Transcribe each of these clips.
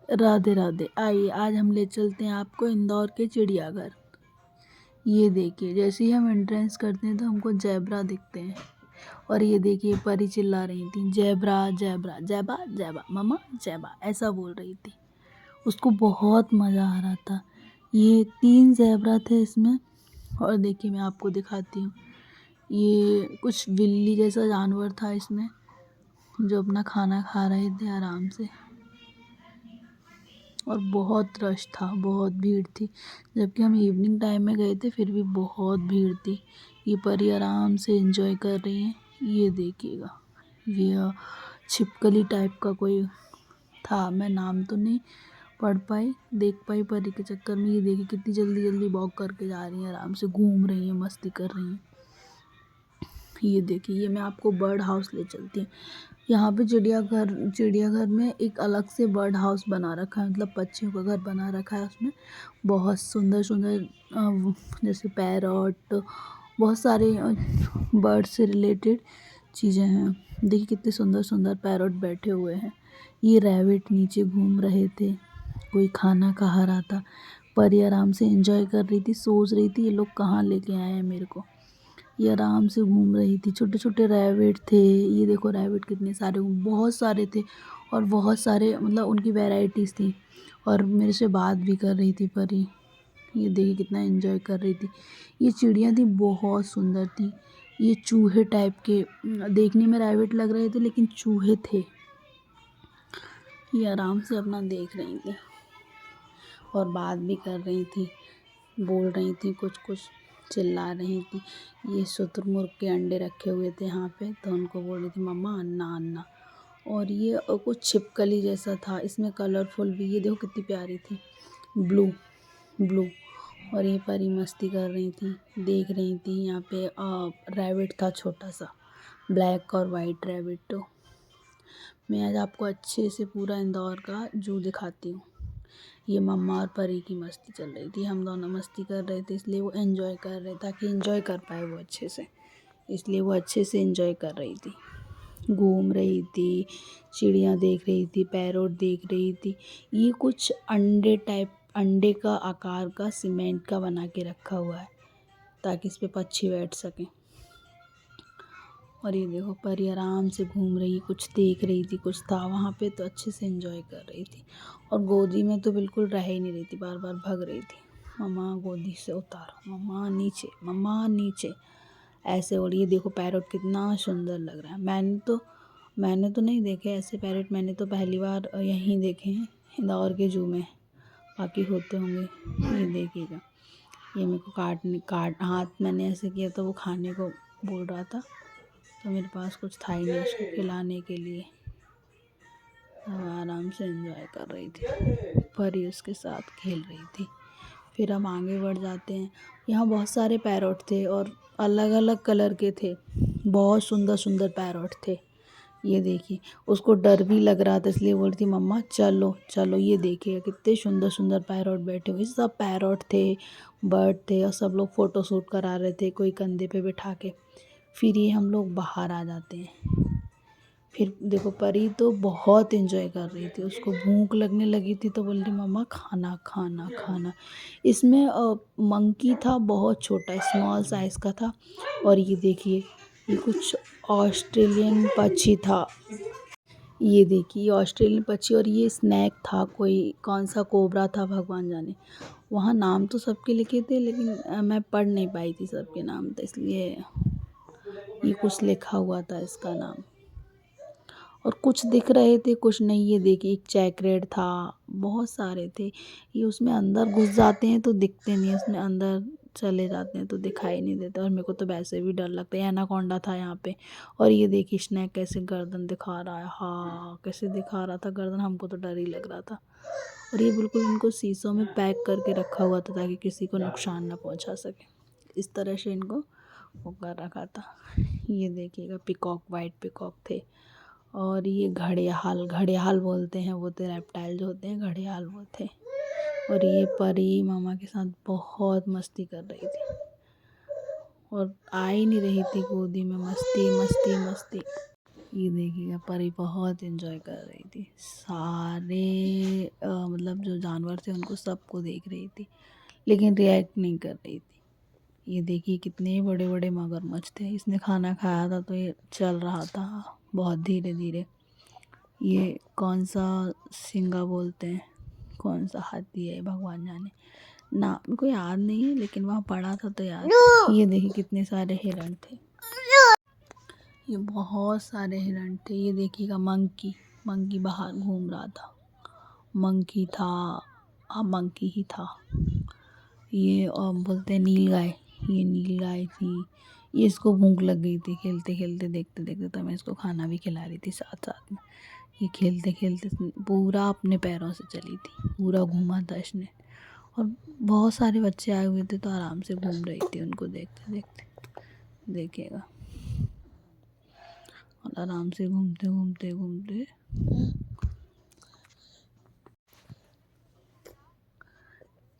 राधे राधे। आइए आज हम ले चलते हैं आपको इंदौर के चिड़ियाघर। ये देखिए, जैसे ही हम एंट्रेंस करते हैं तो हमको ज़ेबरा दिखते हैं। और ये देखिए, परी चिल्ला रही थी, ज़ेबरा ज़ेबरा, ज़ेबा ज़ेबा, मम्मा ज़ेबा, ऐसा बोल रही थी। उसको बहुत मज़ा आ रहा था। ये 3 ज़ेबरा थे इसमें। और देखिए, मैं आपको दिखाती हूँ। ये कुछ बिल्ली जैसा जानवर था इसमें, जो अपना खाना खा रहे थे आराम से। और बहुत रश था, बहुत भीड़ थी। जबकि हम इवनिंग टाइम में गए थे, फिर भी बहुत भीड़ थी। ये परी आराम से एंजॉय कर रही हैं। ये देखिएगा, ये छिपकली टाइप का कोई था, मैं नाम तो नहीं पढ़ पाई, देख पाई परी के चक्कर में। ये देखिए कितनी जल्दी जल्दी वॉक करके जा रही हैं, आराम से घूम रही हैं, मस्ती कर रही हैं। ये देखिए, ये मैं आपको बर्ड हाउस ले चलती हूँ। यहाँ पे चिड़ियाघर में एक अलग से बर्ड हाउस बना रखा है, मतलब पक्षियों का घर बना रखा है। उसमें बहुत सुंदर सुंदर जैसे पैरट, बहुत सारे बर्ड से रिलेटेड चीज़ें हैं। देखिए कितने सुंदर सुंदर पैरट बैठे हुए हैं। ये रैबिट नीचे घूम रहे थे, कोई खाना खा रहा था। परी आराम से एंजॉय कर रही थी, सोच रही थी ये लोग कहाँ लेके आए हैं मेरे को। ये आराम से घूम रही थी। छोटे छोटे रैबिट थे। ये देखो रैबिट कितने सारे, बहुत सारे थे। और बहुत सारे, मतलब उनकी वैरायटीज़ थी। और मेरे से बात भी कर रही थी परी। ये देखिए कितना एंजॉय कर रही थी। ये चिड़ियाँ थी, बहुत सुंदर थी। ये चूहे टाइप के, देखने में रैबिट लग रहे थे लेकिन चूहे थे। ये आराम से अपना देख रही थी और बात भी कर रही थी, बोल रही थी, कुछ कुछ चिल्ला रही थी। ये शुतुरमुर्ग के अंडे रखे हुए थे यहाँ पे, तो उनको बोल रही थी मम्मा अन्ना अन्ना। और ये कुछ छिपकली जैसा था, इसमें कलरफुल भी, ये देखो कितनी प्यारी थी, ब्लू ब्लू। और ये परी मस्ती कर रही थी, देख रही थी। यहाँ पे रैबिट था छोटा सा, ब्लैक और वाइट रैबिट। तो मैं आज आपको अच्छे से पूरा इंदौर का जू दिखाती हूँ। ये मम्मा और परी की मस्ती चल रही थी, हम दोनों मस्ती कर रहे थे, इसलिए वो एंजॉय कर रहे, ताकि एंजॉय कर पाए वो अच्छे से, इसलिए वो अच्छे से एंजॉय कर रही थी, घूम रही थी, चिड़ियाँ देख रही थी, पैरोट देख रही थी। ये कुछ अंडे का आकार का सीमेंट का बना के रखा हुआ है, ताकि इस पे पक्षी बैठ सकें। और ये देखो परी आराम से घूम रही, कुछ देख रही थी, कुछ था वहाँ पे, तो अच्छे से एंजॉय कर रही थी। और गोदी में तो बिल्कुल रह ही नहीं रही थी, बार बार भाग रही थी, मम्मा गोदी से उतारो, मम्मा नीचे, मम्मा नीचे, ऐसे। और ये देखो पैरोट कितना सुंदर लग रहा है। मैंने तो नहीं देखे ऐसे पैरोट, मैंने तो पहली बार यहीं देखे हैं इंदौर के जू में, बाकी होते होंगे। ये देखिएगा, ये मेरे को हाथ मैंने ऐसे किया तो वो खाने को बोल रहा था, तो मेरे पास कुछ था ही नहीं उसको खिलाने के लिए। आराम से एंजॉय कर रही थी, परी उसके साथ खेल रही थी। फिर हम आगे बढ़ जाते हैं। यहाँ बहुत सारे पैरोट थे और अलग अलग कलर के थे, बहुत सुंदर सुंदर पैरोट थे। ये देखिए, उसको डर भी लग रहा था, इसलिए बोल रही थी मम्मा चलो चलो। ये देखिए कितने सुंदर सुंदर पैरोट बैठे हुए, सब पैरोट थे, बर्ड थे, और सब लोग फ़ोटो शूट करा रहे थे, कोई कंधे पे बिठा के। फिर ये हम लोग बाहर आ जाते हैं। फिर देखो परी तो बहुत एंजॉय कर रही थी, उसको भूख लगने लगी थी तो बोल रही मम्मा खाना खाना खाना। इसमें मंकी था, बहुत छोटा स्मॉल साइज़ का था। और ये देखिए, ये कुछ ऑस्ट्रेलियन पक्षी था। ये देखिए, ये ऑस्ट्रेलियन पक्षी, और ये स्नैक था, कोई कौन सा कोबरा था भगवान जाने। वहाँ नाम तो सबके लिखे थे, लेकिन मैं पढ़ नहीं पाई थी सबके नाम, तो इसलिए ये कुछ लिखा हुआ था इसका नाम। और कुछ दिख रहे थे, कुछ नहीं। ये देखिए, एक चैकरेड था, बहुत सारे थे। ये उसमें अंदर घुस जाते हैं तो दिखते नहीं, उसमें अंदर चले जाते हैं तो दिखाई नहीं देते। और मेरे को तो वैसे भी डर लगता है। एनाकोंडा था यहाँ पे। और ये देखिए स्नैक कैसे गर्दन दिखा रहा है, हाँ कैसे दिखा रहा था गर्दन, हमको तो डर ही लग रहा था। और ये बिल्कुल इनको शीशों में पैक करके रखा हुआ था, ताकि किसी को नुकसान ना पहुँचा सके, इस तरह से इनको वो कर रखा था। ये देखिएगा, पिकॉक, वाइट पिकॉक थे। और ये घड़ियाल, घड़ियाल बोलते हैं वो, तो रेप्टाइल जो होते हैं, घड़ियाल वो थे। और ये परी मामा के साथ बहुत मस्ती कर रही थी, और आ ही नहीं रही थी गोदी में, मस्ती मस्ती मस्ती। ये देखिएगा, परी बहुत एंजॉय कर रही थी। सारे मतलब जो जानवर थे उनको सबको देख रही थी, लेकिन रिएक्ट नहीं कर रही थी। ये देखिए कितने बड़े बड़े मगरमच्छ थे। इसने खाना खाया था तो ये चल रहा था बहुत धीरे धीरे। ये कौन सा सिंगा बोलते हैं, कौन सा हाथी है भगवान जाने, नाम मेरे को याद नहीं है, लेकिन वहाँ पढ़ा था तो याद। ये देखिए कितने सारे हिरण थे, ये बहुत सारे हिरण थे। ये देखिएगा मंकी, मंकी बाहर घूम रहा था, मंकी था, हाँ मंकी ही था। ये बोलते हैं नीलगाय, ये नीलगाय थी। ये इसको भूख लग गई थी खेलते खेलते देखते देखते, तो मैं इसको खाना भी खिला रही थी साथ साथ में। ये खेलते खेलते पूरा अपने पैरों से चली थी, पूरा घूमा था इसने। और बहुत सारे बच्चे आए हुए थे तो आराम से घूम रही थी उनको देखते देखते, देखिएगा। और आराम से घूमते घूमते घूमते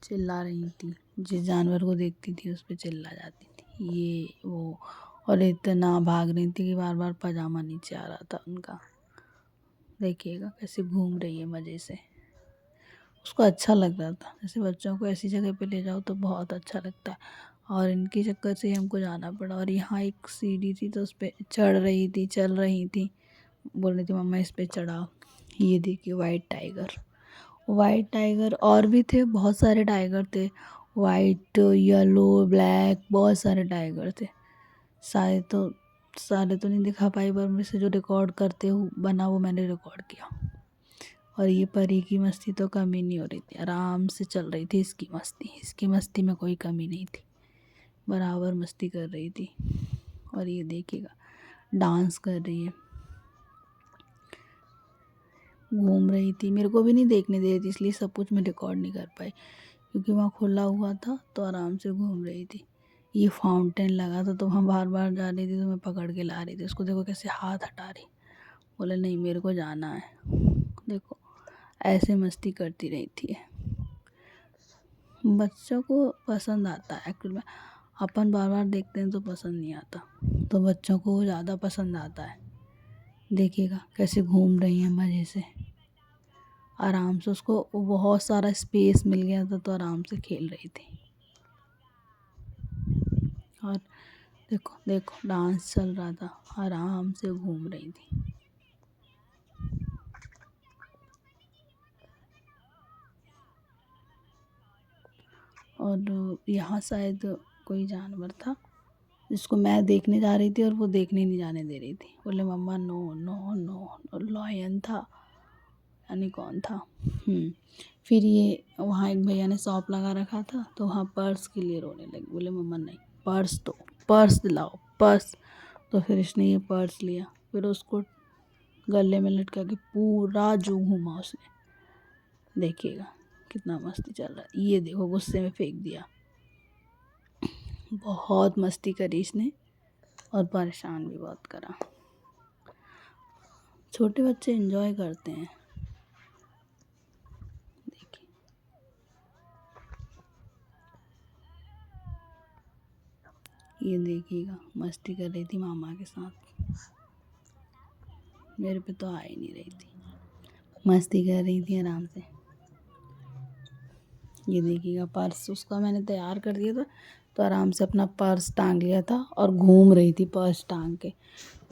चिल्ला रही थी, जिस जानवर को देखती थी उस पर चिल्ला जाती थी, ये वो। और इतना भाग रही थी कि बार बार पजामा नीचे आ रहा था उनका। देखिएगा कैसे घूम रही है मज़े से, उसको अच्छा लग रहा था। जैसे बच्चों को ऐसी जगह पे ले जाओ तो बहुत अच्छा लगता है। और इनके चक्कर से हमको जाना पड़ा। और यहाँ एक सीढ़ी थी तो उस पर चढ़ रही थी, चल रही थी, बोल रही थी मम्मा इस पर चढ़ाओ। ये देखिए वाइट टाइगर, वाइट टाइगर और भी थे, बहुत सारे टाइगर थे, वाइट येलो ब्लैक, बहुत सारे टाइगर थे। सारे तो नहीं दिखा पाई, पर मेरे से जो रिकॉर्ड करते हो बना वो मैंने रिकॉर्ड किया। और ये परी की मस्ती तो कमी नहीं हो रही थी, आराम से चल रही थी इसकी मस्ती में कोई कमी नहीं थी, बराबर मस्ती कर रही थी। और ये देखिएगा डांस कर रही है, घूम रही थी। मेरे को भी नहीं देखने दे रही थी, इसलिए सब कुछ मैं रिकॉर्ड नहीं कर पाई, क्योंकि वहाँ खुला हुआ था तो आराम से घूम रही थी। ये फाउंटेन लगा था तो वहाँ बार बार जा रही थी तो मैं पकड़ के ला रही थी उसको। देखो कैसे हाथ हटा रही, बोले नहीं मेरे को जाना है। देखो ऐसे मस्ती करती रहती है। बच्चों को पसंद आता है एक्चुअली में, अपन बार बार देखते हैं तो पसंद नहीं आता, तो बच्चों को ज़्यादा पसंद आता है। देखिएगा कैसे घूम रही है मज़े से, आराम से। उसको बहुत सारा स्पेस मिल गया था तो आराम से खेल रही थी। और देखो देखो डांस चल रहा था, आराम से घूम रही थी। और यहाँ शायद कोई जानवर था जिसको मैं देखने जा रही थी और वो देखने नहीं जाने दे रही थी, बोले मम्मा नो नो नो। लॉयन था, यानी कौन था। फिर ये वहाँ एक भैया ने शॉप लगा रखा था तो वहाँ पर्स के लिए रोने लगी, बोले मम्मा नहीं पर्स दो, पर्स दिलाओ पर्स। तो फिर इसने ये पर्स लिया, फिर उसको गले में लटका के पूरा जो घूमा उसने। देखिएगा कितना मस्ती चल रहा है। ये देखो गुस्से में फेंक दिया, बहुत मस्ती करी इसने और परेशान भी बहुत करा। छोटे बच्चे एंजॉय करते हैं। देखिए ये देखिएगा मस्ती कर रही थी मामा के साथ, मेरे पे तो आ ही नहीं रही थी, मस्ती कर रही थी आराम से। ये देखिएगा पर्स उसका मैंने तैयार कर दिया था तो आराम से अपना पर्स टांग लिया था और घूम रही थी पर्स टांग के,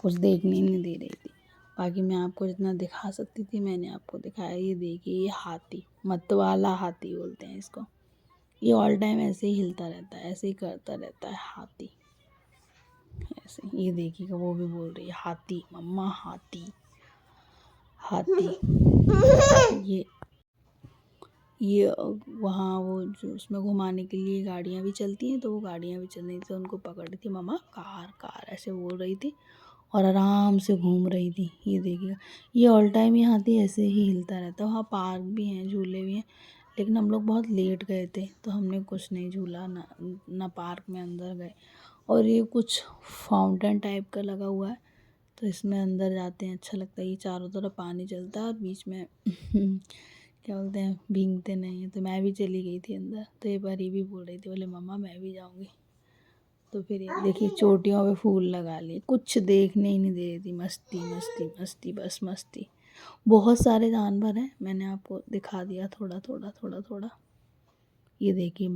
कुछ देखने ही नहीं दे रही थी। बाकी मैं आपको जितना दिखा सकती थी मैंने आपको दिखाया। ये देखिए ये हाथी, मतवाला हाथी बोलते हैं इसको। ये ऑल टाइम ऐसे ही हिलता रहता है, ऐसे ही करता रहता है हाथी ऐसे। ये देखिएगा वो भी बोल रही है हाथी मम्मा हाथी हाथी। ये वहाँ वो जो उसमें घुमाने के लिए गाड़ियाँ भी चलती हैं तो वो गाड़ियाँ भी चल रही थी, उनको पकड़ रही थी मम्मा कार कार ऐसे बोल रही थी और आराम से घूम रही थी। ये देखिएगा ये ऑल टाइम ये हाथी ऐसे ही हिलता रहता है। वहाँ पार्क भी हैं, झूले भी हैं, लेकिन हम लोग बहुत लेट गए थे तो हमने कुछ नहीं झूला, ना पार्क में अंदर गए। और ये कुछ फाउंटेन टाइप का लगा हुआ है तो इसमें अंदर जाते हैं, अच्छा लगता है। ये चारों तरफ पानी चलता है और बीच में क्या बोलते हैं भीगते नहीं हैं। तो मैं भी चली गई थी अंदर, तो ये परी भी बोल रही थी, बोले मम्मा मैं भी जाऊँगी। तो फिर ये देखिए चोटियों पे फूल लगा लिए, कुछ देखने ही नहीं दे रही थी, मस्ती मस्ती मस्ती बस मस्ती। बहुत सारे जानवर हैं, मैंने आपको दिखा दिया थोड़ा थोड़ा थोड़ा थोड़ा। ये देखिए